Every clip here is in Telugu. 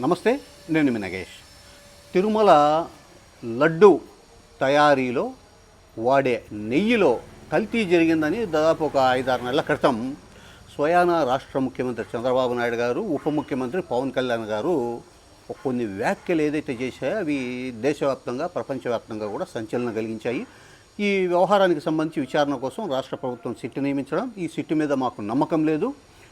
నమస్తే, నేను మీ నగేష్. తిరుమల లడ్డు తయారీలో వాడే నెయ్యిలో కల్తీ జరిగిందని దాదాపు ఒక 5-6 నెలల క్రితం స్వయాన రాష్ట్ర ముఖ్యమంత్రి చంద్రబాబు నాయుడు గారు, ఉప ముఖ్యమంత్రి పవన్ కళ్యాణ్ గారు కొన్ని వ్యాఖ్యలు ఏదైతే చేశాయో అవి దేశవ్యాప్తంగా, ప్రపంచవ్యాప్తంగా కూడా సంచలనం కలిగించాయి. ఈ వ్యవహారానికి సంబంధించి విచారణ కోసం రాష్ట్ర ప్రభుత్వం సిట్ నియమించడం, ఈ సిట్ మీద మాకు నమ్మకం లేదు.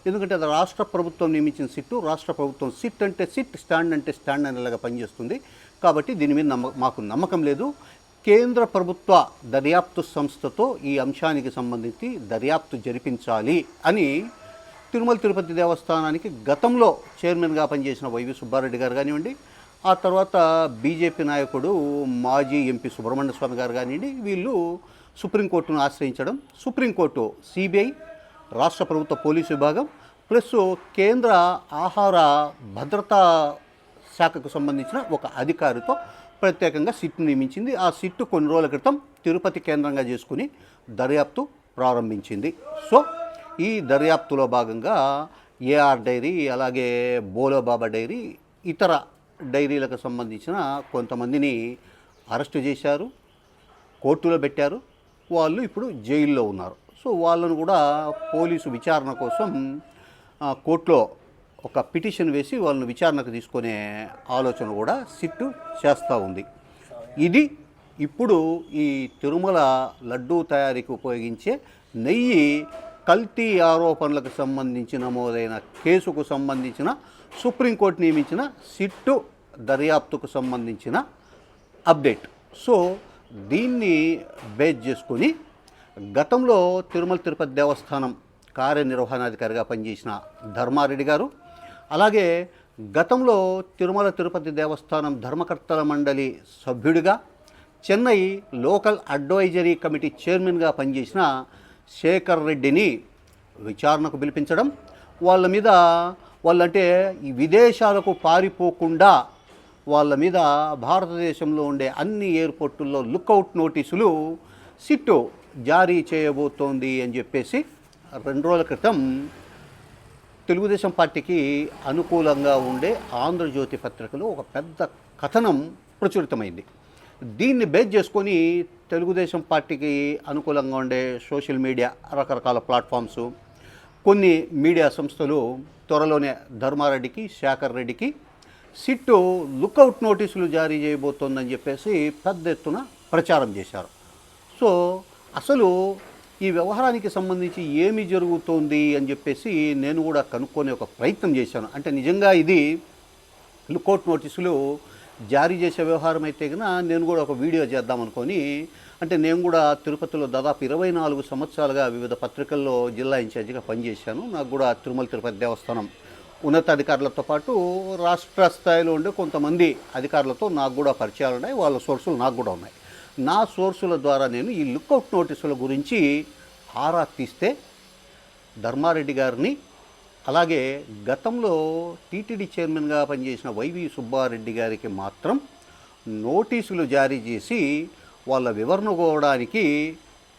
ఎందుకంటే అది రాష్ట్ర ప్రభుత్వం నియమించిన సిట్టు. రాష్ట్ర ప్రభుత్వం సిట్ అంటే సిట్, స్టాండ్ అంటే స్టాండ్ అనేలాగా పనిచేస్తుంది. కాబట్టి దీని మీద మాకు నమ్మకం లేదు. కేంద్ర ప్రభుత్వ దర్యాప్తు సంస్థతో ఈ అంశానికి సంబంధించి దర్యాప్తు జరిపించాలి అని తిరుమల తిరుపతి దేవస్థానానికి గతంలో చైర్మన్గా పనిచేసిన వైవి సుబ్బారెడ్డి గారు కానివ్వండి, ఆ తర్వాత బీజేపీ నాయకుడు మాజీ ఎంపీ సుబ్రహ్మణ్య స్వామి గారు కానివ్వండి, వీళ్ళు సుప్రీంకోర్టును ఆశ్రయించడం, సుప్రీంకోర్టు సిబిఐ, రాష్ట్ర ప్రభుత్వ పోలీసు విభాగం ప్లస్ కేంద్ర ఆహార భద్రతా శాఖకు సంబంధించిన ఒక అధికారితో ప్రత్యేకంగా సిట్ నియమించింది. ఆ సిట్టు కొన్ని రోజుల క్రితం తిరుపతి కేంద్రంగా చేసుకుని దర్యాప్తు ప్రారంభించింది. సో ఈ దర్యాప్తులో భాగంగా ఏఆర్ డైరీ, అలాగే బోలోబాబా డైరీ, ఇతర డైరీలకు సంబంధించిన కొంతమందిని అరెస్టు చేశారు, కోర్టులో పెట్టారు. వాళ్ళు ఇప్పుడు జైల్లో ఉన్నారు. సో వాళ్ళను కూడా పోలీసు విచారణ కోసం కోర్టులో ఒక పిటిషన్ వేసి వాళ్ళని విచారణకు తీసుకునే ఆలోచన కూడా సిట్టు చేస్తూ ఉంది. ఇది ఇప్పుడు ఈ తిరుమల లడ్డూ తయారీకి ఉపయోగించే నెయ్యి కల్తీ ఆరోపణలకు సంబంధించి నమోదైన కేసుకు సంబంధించిన సుప్రీంకోర్టు నియమించిన సిట్టు దర్యాప్తుకు సంబంధించిన అప్డేట్. సో దీన్ని బేస్ చేసుకొని గతంలో తిరుమల తిరుపతి దేవస్థానం కార్యనిర్వహణాధికారిగా పనిచేసిన ధర్మారెడ్డి గారు, అలాగే గతంలో తిరుమల తిరుపతి దేవస్థానం ధర్మకర్తల మండలి సభ్యుడిగా, చెన్నై లోకల్ అడ్వైజరీ కమిటీ చైర్మన్గా పనిచేసిన శేఖర్ రెడ్డిని విచారణకు పిలిపించడం, వాళ్ళ మీద వాళ్ళంటే ఈ విదేశాలకు పారిపోకుండా వాళ్ళ మీద భారతదేశంలో ఉండే అన్ని ఎయిర్పోర్టుల్లో లుక్అవుట్ నోటీసులు సిట్టు జారీ చేయబోతోంది అని చెప్పేసి 2 రోజుల క్రితం తెలుగుదేశం పార్టీకి అనుకూలంగా ఉండే ఆంధ్రజ్యోతి పత్రికలో ఒక పెద్ద కథనం ప్రచురితమైంది. దీన్ని బేస్ చేసుకొని తెలుగుదేశం పార్టీకి అనుకూలంగా ఉండే సోషల్ మీడియా, రకరకాల ప్లాట్ఫామ్స్, కొన్ని మీడియా సంస్థలు త్వరలోనే ధర్మారెడ్డికి, శేఖర్ రెడ్డికి సిట్టు లుక్అవుట్ నోటీసులు జారీ చేయబోతోందని చెప్పేసి పెద్ద ఎత్తున ప్రచారం చేశారు. సో అసలు ఈ వ్యవహారానికి సంబంధించి ఏమి జరుగుతోంది అని చెప్పేసి నేను కూడా కనుక్కొనే ఒక ప్రయత్నం చేశాను. అంటే నిజంగా ఇది లుక్అవుట్ నోటీసులు జారీ చేసే వ్యవహారం అయితే కనుక నేను కూడా ఒక వీడియో చేద్దామనుకొని, అంటే నేను కూడా తిరుపతిలో దాదాపు 24 సంవత్సరాలుగా వివిధ పత్రికల్లో జిల్లా ఇన్ఛార్జిగా పనిచేశాను. నాకు కూడా తిరుమల తిరుపతి దేవస్థానం ఉన్నతాధికారులతో పాటు రాష్ట్ర స్థాయిలో ఉండే కొంతమంది అధికారులతో నాకు కూడా పరిచయాలు ఉన్నాయి. వాళ్ళ సోర్సులు నాకు కూడా ఉన్నాయి. నా సోర్సుల ద్వారా నేను ఈ లుక్అవుట్ నోటీసుల గురించి ఆరా తీస్తే ధర్మారెడ్డి గారిని, అలాగే గతంలో టీటీడీ చైర్మన్గా పనిచేసిన వైవి సుబ్బారెడ్డి గారికి మాత్రం నోటీసులు జారీ చేసి వాళ్ళ వివరణ కోవడానికి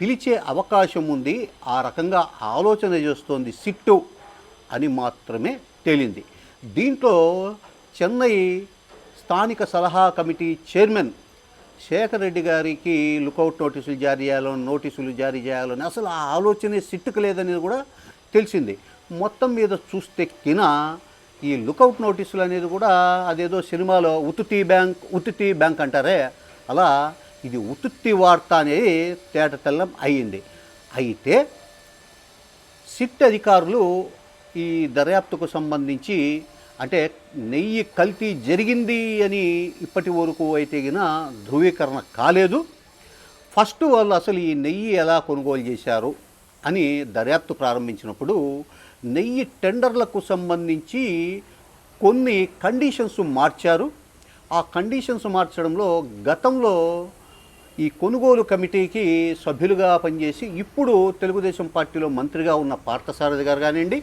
పిలిచే అవకాశం ఉంది, ఆ రకంగా ఆలోచన చేస్తోంది సిట్టు అని మాత్రమే తేలింది. దీంట్లో చెన్నై స్థానిక సలహా కమిటీ చైర్మన్ శేఖర్ రెడ్డి గారికి లుక్అవుట్ నోటీసులు జారీ చేయాలని అసలు ఆ ఆలోచనే సిట్టుకు లేదని కూడా తెలిసింది. మొత్తం మీద చూస్తెక్కిన ఈ లుక్అవుట్ నోటీసులు అనేది కూడా అదేదో సినిమాలో ఉత్తుత్తి బ్యాంక్ అంటారే, అలా ఇది ఉత్తుత్తి వార్త అనేది తేట తెల్లం అయ్యింది. అయితే సిట్ అధికారులు ఈ దర్యాప్తుకు సంబంధించి, అంటే నెయ్యి కల్తీ జరిగింది అని ఇప్పటి వరకు అయితే గిన ధృవీకరణ కాలేదు. ఫస్ట్ వాళ్ళు అసలు ఈ నెయ్యి ఎలా కొనుగోలు చేశారు అని దర్యాప్తు ప్రారంభించినప్పుడు నెయ్యి టెండర్లకు సంబంధించి కొన్ని కండిషన్స్ మార్చారు. ఆ కండిషన్స్ మార్చడంలో గతంలో ఈ కొనుగోలు కమిటీకి సభ్యులుగా పనిచేసి ఇప్పుడు తెలుగుదేశం పార్టీలో మంత్రిగా ఉన్న పార్థసారథి గారు కానివ్వండి,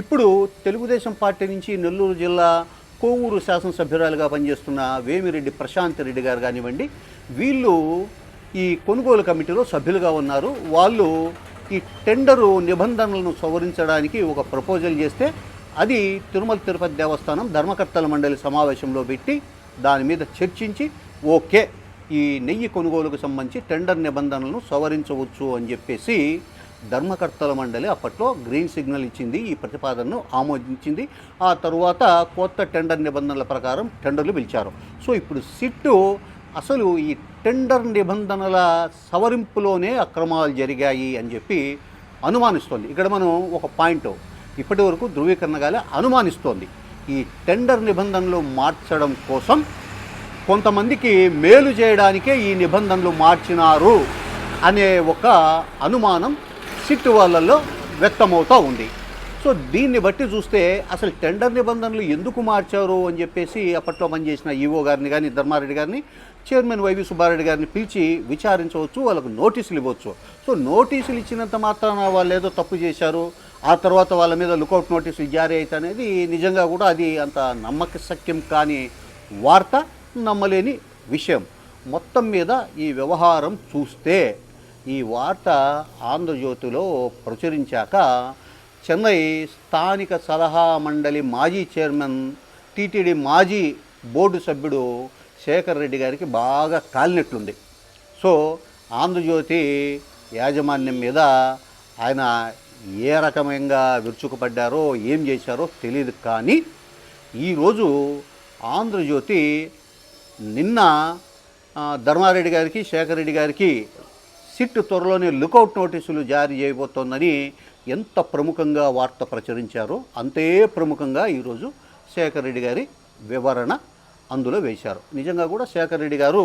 ఇప్పుడు తెలుగుదేశం పార్టీ నుంచి నెల్లూరు జిల్లా కోవూరు శాసనసభ్యురాలుగా పనిచేస్తున్న వేమిరెడ్డి ప్రశాంత్ రెడ్డి గారు కానివ్వండి, వీళ్ళు ఈ కొనుగోలు కమిటీలో సభ్యులుగా ఉన్నారు. వాళ్ళు ఈ టెండరు నిబంధనలను సవరించడానికి ఒక ప్రపోజల్ చేస్తే అది తిరుమల తిరుపతి దేవస్థానం ధర్మకర్తల మండలి సమావేశంలో పెట్టి దాని మీద చర్చించి ఓకే ఈ నెయ్యి కొనుగోలుకు సంబంధించి టెండర్ నిబంధనలను సవరించవచ్చు అని చెప్పేసి ధర్మకర్తల మండలి అప్పట్లో గ్రీన్ సిగ్నల్ ఇచ్చింది, ఈ ప్రతిపాదనను ఆమోదించింది. ఆ తరువాత కొత్త టెండర్ నిబంధనల ప్రకారం టెండర్లు పిలిచారు. సో ఇప్పుడు సిట్టు అసలు ఈ టెండర్ నిబంధనల సవరింపులోనే అక్రమాలు జరిగాయి అని చెప్పి అనుమానిస్తోంది. ఇక్కడ మనం ఒక పాయింట్ ఇప్పటి వరకు ధృవీకరణ అనుమానిస్తోంది. ఈ టెండర్ నిబంధనలు మార్చడం కోసం కొంతమందికి మేలు చేయడానికే ఈ నిబంధనలు మార్చినారు అనే ఒక అనుమానం సిట్ వాళ్ళల్లో వ్యక్తమవుతూ ఉంది. సో దీన్ని బట్టి చూస్తే అసలు టెండర్ నిబంధనలు ఎందుకు మార్చారు అని చెప్పేసి అప్పట్లో పనిచేసిన ఈవో గారిని కానీ ధర్మారెడ్డి గారిని చైర్మన్ వైవి సుబ్బారెడ్డి గారిని పిలిచి విచారించవచ్చు, వాళ్ళకు నోటీసులు ఇవ్వచ్చు. సో నోటీసులు ఇచ్చినంత మాత్రాన వాళ్ళు ఏదో తప్పు చేశారు, ఆ తర్వాత వాళ్ళ మీద లుకౌట్ నోటీసులు జారీ అయితే అనేది నిజంగా కూడా అది అంత నమ్మకశక్యం కాని వార్త, నమ్మలేని విషయం. మొత్తం మీద ఈ వ్యవహారం చూస్తే ఈ వార్త ఆంధ్రజ్యోతిలో ప్రచురించాక చెన్నై స్థానిక సలహా మండలి మాజీ చైర్మన్ టీటీడీ మాజీ బోర్డు సభ్యుడు శేఖర్ రెడ్డి గారికి బాగా కాలినట్లుంది. సో ఆంధ్రజ్యోతి యాజమాన్యం మీద ఆయన ఏ రకమంగా విరుచుకుపడ్డారో ఏం చేశారో తెలియదు. కానీ ఈరోజు ఆంధ్రజ్యోతి నిన్న ధర్మారెడ్డి గారికి శేఖర్ రెడ్డి గారికి సిట్ త్వరలోనే లుకౌట్ నోటీసులు జారీ చేయబోతోందని ఎంత ప్రముఖంగా వార్త ప్రచురించారో అంతే ప్రముఖంగా ఈరోజు శేఖర్ రెడ్డి గారి వివరణ అందులో వేశారు. నిజంగా కూడా శేఖర్ రెడ్డి గారు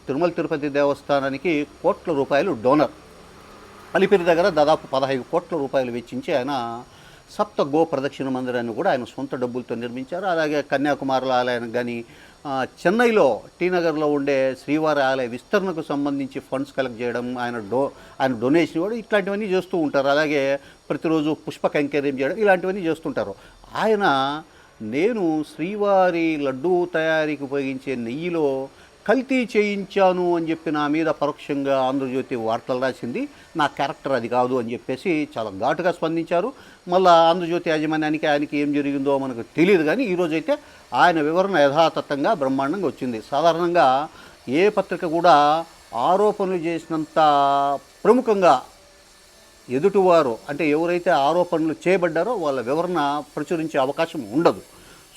తిరుమల తిరుపతి దేవస్థానానికి కోట్ల రూపాయలు డోనర్. అలిపిరి దగ్గర దాదాపు 15 కోట్ల రూపాయలు వెచ్చించి ఆయన సప్త గో ప్రదక్షిణ మందిరాన్ని కూడా ఆయన సొంత డబ్బులతో నిర్మించారు. అలాగే కన్యాకుమారుల ఆలయానికి కానీ చెన్నైలో టీనగర్లో ఉండే శ్రీవారి ఆలయ విస్తరణకు సంబంధించి ఫండ్స్ కలెక్ట్ చేయడం, ఆయన డొనేషన్ కూడా ఇట్లాంటివన్నీ చేస్తూ ఉంటారు. అలాగే ప్రతిరోజు పుష్ప కైంకర్యం చేయడం ఇలాంటివన్నీ చేస్తుంటారు. ఆయన నేను శ్రీవారి లడ్డూ తయారీకి ఉపయోగించే నెయ్యిలో కల్తీ చేయించాను అని చెప్పి నా మీద పరోక్షంగా ఆంధ్రజ్యోతి వార్తలు రాసింది, నా క్యారెక్టర్ అది కాదు అని చెప్పేసి చాలా ఘాటుగా స్పందించారు. మళ్ళీ ఆంధ్రజ్యోతి యాజమాన్యానికి ఆయనకి ఏం జరిగిందో మనకు తెలియదు. కానీ ఈరోజైతే ఆయన వివరణ యథాతథంగా బ్రహ్మాండంగా వచ్చింది. సాధారణంగా ఏ పత్రిక కూడా ఆరోపణలు చేసినంత ప్రముఖంగా ఎదుటివారు అంటే ఎవరైతే ఆరోపణలు చేయబడ్డారో వాళ్ళ వివరణ ప్రచురించే అవకాశం ఉండదు.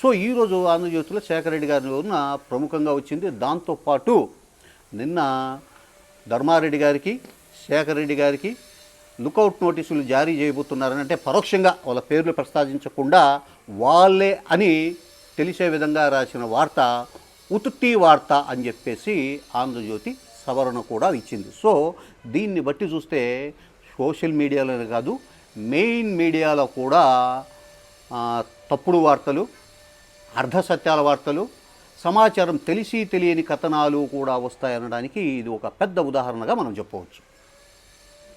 సో ఈరోజు ఆంధ్రజ్యోతిలో శేఖర్ రెడ్డి గారి వివరణ ప్రముఖంగా వచ్చింది. దాంతోపాటు నిన్న ధర్మారెడ్డి గారికి శేఖర్ రెడ్డి గారికి లుకౌట్ నోటీసులు జారీ చేయబోతున్నారని, అంటే పరోక్షంగా వాళ్ళ పేర్లు ప్రస్తావించకుండా వాళ్ళే అని తెలిసే విధంగా రాసిన వార్త ఉతుట్టి వార్త అని చెప్పేసి ఆంధ్రజ్యోతి సవరణ కూడా ఇచ్చింది. సో దీన్ని బట్టి చూస్తే సోషల్ మీడియాలోనే కాదు మెయిన్ మీడియాలో కూడా తప్పుడు వార్తలు, అర్ధసత్యాల వార్తలు, సమాచారం తెలిసి తెలియని కథనాలు కూడా వస్తాయనడానికి ఇది ఒక పెద్ద ఉదాహరణగా మనం చెప్పవచ్చు.